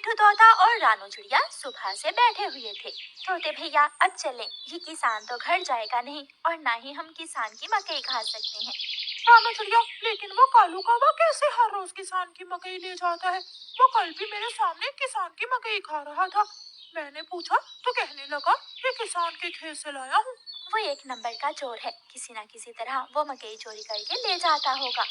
मिट्ठू तोता और रानू चिड़िया सुबह से बैठे हुए थे। तोते भैया अब चलें, ये किसान तो घर जाएगा नहीं और ना ही हम किसान की मकई खा सकते हैं। रानू चिड़िया, लेकिन वो कालू कौवा कैसे हर रोज किसान की मकई ले जाता है? वो कल भी मेरे सामने किसान की मकई खा रहा था। मैंने पूछा तो कहने लगा ये किसान के खेत से लाया हूँ। वो एक नंबर का चोर है, किसी न किसी तरह वो मकई चोरी करके ले जाता होगा।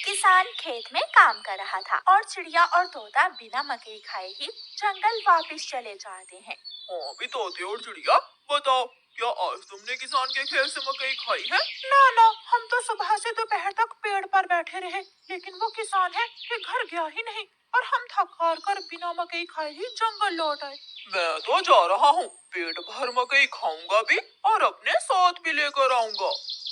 किसान खेत में काम कर रहा था और चिड़िया और तोता बिना मकई खाए ही जंगल वापस चले जाते हैं। हाँ भी तोते और चिड़िया, बताओ क्या आज तुमने किसान के खेत से मकई खाई है? ना, हम तो सुबह से दोपहर तक पेड़ पर बैठे रहे, लेकिन वो किसान है कि घर गया ही नहीं और हम थक हार कर बिना मकई खाए ही जंगल लौट आए। मैं तो जा रहा हूँ, पेट भर मकई खाऊंगा भी और अपने साथ भी लेकर आऊंगा।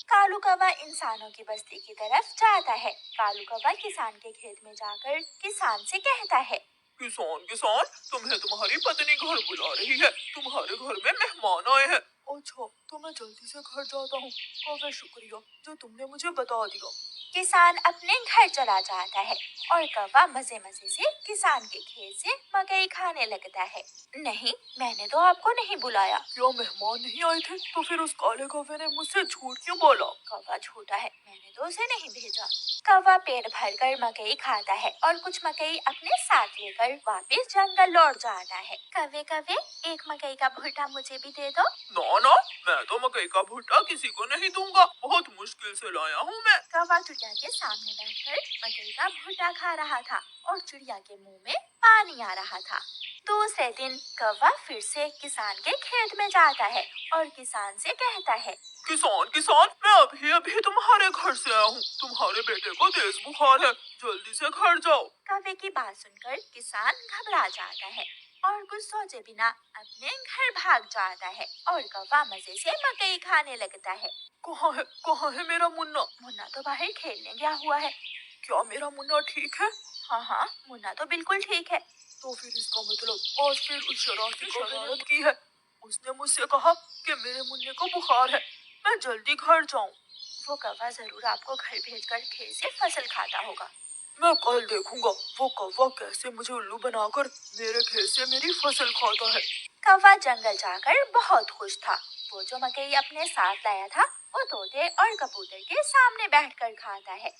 कालू कौवा इंसानों की बस्ती की तरफ जाता है। कालू कौवा किसान के खेत में जाकर किसान से कहता है, किसान, तुम्हें तुम्हारी पत्नी घर बुला रही है, तुम्हारे घर में मेहमान आए हैं। अच्छा, तो मैं जल्दी से घर जाता हूँ। कौवे, शुक्रिया जो तुमने मुझे बता दिया। किसान अपने घर चला जाता है और कौवा मजे मजे से किसान के खेत से मकई खाने लगता है। नहीं, मैंने तो आपको नहीं बुलाया। क्या मेहमान नहीं आए थे? तो फिर उस काले कौवे ने मुझसे झूठ क्यों बोला? कौवा झूठा है, मैंने तो उसे नहीं भेजा। कौवा पेट भरकर मकई खाता है और कुछ मकई अपने साथ लेकर वापस जंगल लौट जाता है। कौवे कौवे, एक मकई का भुट्टा मुझे भी दे दो। ना, मैं तो मकई का भुट्टा किसी को नहीं दूंगा, बहुत मुश्किल से लाया हूँ मैं। कौवा चिड़िया के सामने बैठकर मकई का भुट्टा खा रहा था और चिड़िया के मुंह में पानी आ रहा था। दूसरे दिन कौवा फिर से किसान के खेत में जाता है और किसान से कहता है, किसान, मैं अभी तुम्हारे घर से आया हूँ, तुम्हारे बेटे को तेज बुखार है, जल्दी से घर जाओ। कौवे की बात सुनकर किसान घबरा जाता है और कुछ सोचे बिना अपने घर भाग जाता है और कौवा मजे से मकई खाने लगता है। कहाँ है मेरा मुन्ना? मुन्ना तो बाहर खेलने गया हुआ है। क्या मेरा मुन्ना ठीक है? हाँ, मुन्ना तो बिल्कुल ठीक है। तो फिर इसका मतलब आज फिर उस शरारती को शरारत की है। उसने मुझसे कहा कि मेरे मुन्ने को बुखार है, मैं जल्दी घर जाऊं। वो कौवा जरूर आपको घर भेजकर खेत से फसल खाता होगा। मैं कल देखूंगा वो कौवा कैसे मुझे उल्लू बनाकर मेरे खेत से मेरी फसल खाता है। कौवा जंगल जाकर बहुत खुश था। वो जो मकई अपने साथ लाया था वो तोते और कबूतर के सामने बैठकर खाता है।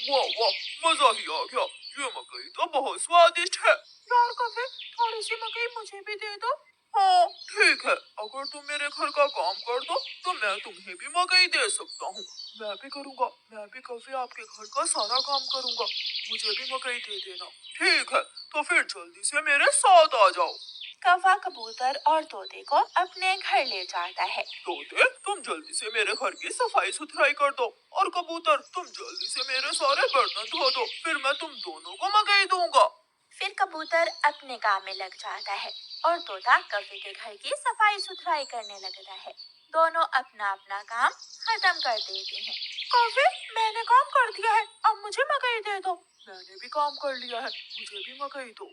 वाह, मजा ही आ गया, ये मकई तो बहुत स्वादिष्ट है। यार कौवे, थोड़ी सी मकई मुझे भी दे दो। हाँ ठीक है, अगर तुम मेरे घर का काम कर दो तो मैं तुम्हें भी मकई दे सकता हूँ। मैं भी करूँगा, मैं भी कभी आपके घर का सारा काम करूँगा, मुझे भी मकई दे देना। ठीक है, तो फिर जल्दी से मेरे साथ आ जाओ। कौवा कबूतर और तोते को अपने घर ले जाता है। तोते, तुम जल्दी से मेरे घर की सफाई सुथराई कर दो और कबूतर तुम जल्दी से मेरे सारे बर्तन धो दो, फिर मैं तुम दोनों को मकई दूंगा। फिर कबूतर अपने काम में लग जाता है और तोता कौवे के घर की सफाई सुथराई करने लगता है। दोनों अपना अपना काम खत्म कर देते हैं। कौवे, मैंने काम कर दिया है, अब मुझे मकई दे दो। मैंने भी काम कर लिया है, मुझे भी मकई दो।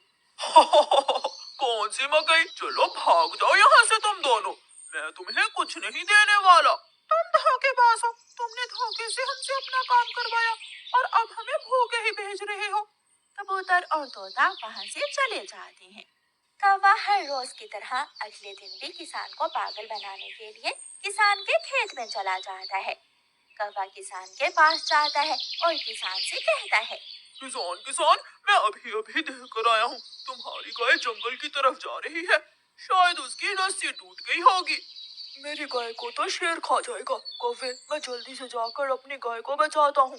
कौन सी मकई? चलो भाग जाओ यहाँ से तुम दोनों, मैं तुम्हें कुछ नहीं देने वाला। तुम धोखेबाज हो, तुमने धोखे से हमसे अपना काम करवाया और अब हमें भूखे ही भेज रहे हो। कबूतर और तोता वहाँ से चले जाते हैं। कौवा हर रोज की तरह अगले दिन भी किसान को पागल बनाने के लिए किसान के खेत में चला जाता है। कौवा किसान के पास जाता है और किसान से कहता है, किसान, मैं अभी देख कर आया हूँ, तुम्हारी गाय जंगल की तरफ जा रही है, शायद उसकी रस्सी टूट गई होगी। मेरी गाय को तो शेर खा जाएगा। कौवे, मैं जल्दी से जाकर अपनी गाय को बचाता हूँ।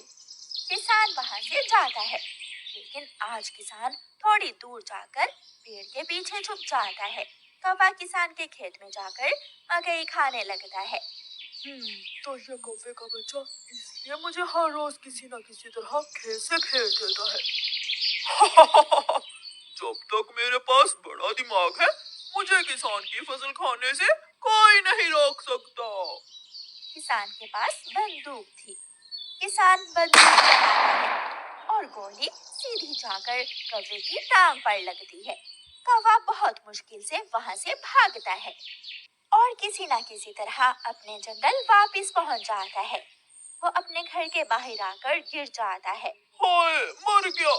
किसान वहाँ से जाता है, लेकिन आज किसान थोड़ी दूर जाकर पेड़ के पीछे छुप जाता है। कौवा किसान के खेत में जाकर मकई खाने लगता है। तो ये कौवे का बच्चा इसलिए मुझे हर रोज किसी न किसी तरह खेत से भेज देता है। जब तक मेरे पास बड़ा दिमाग है, मुझे किसान की फसल खाने से कोई नहीं रोक सकता। किसान के पास बंदूक थी। किसान बंदूक चलाता है और गोली सीधी जाकर कौवे की टांग पर लगती है। कौवा बहुत मुश्किल से वहाँ से भागता है और किसी न किसी तरह अपने जंगल वापस पहुँच जाता है। वो अपने घर के बाहर आकर गिर जाता है। हाय, मर गया।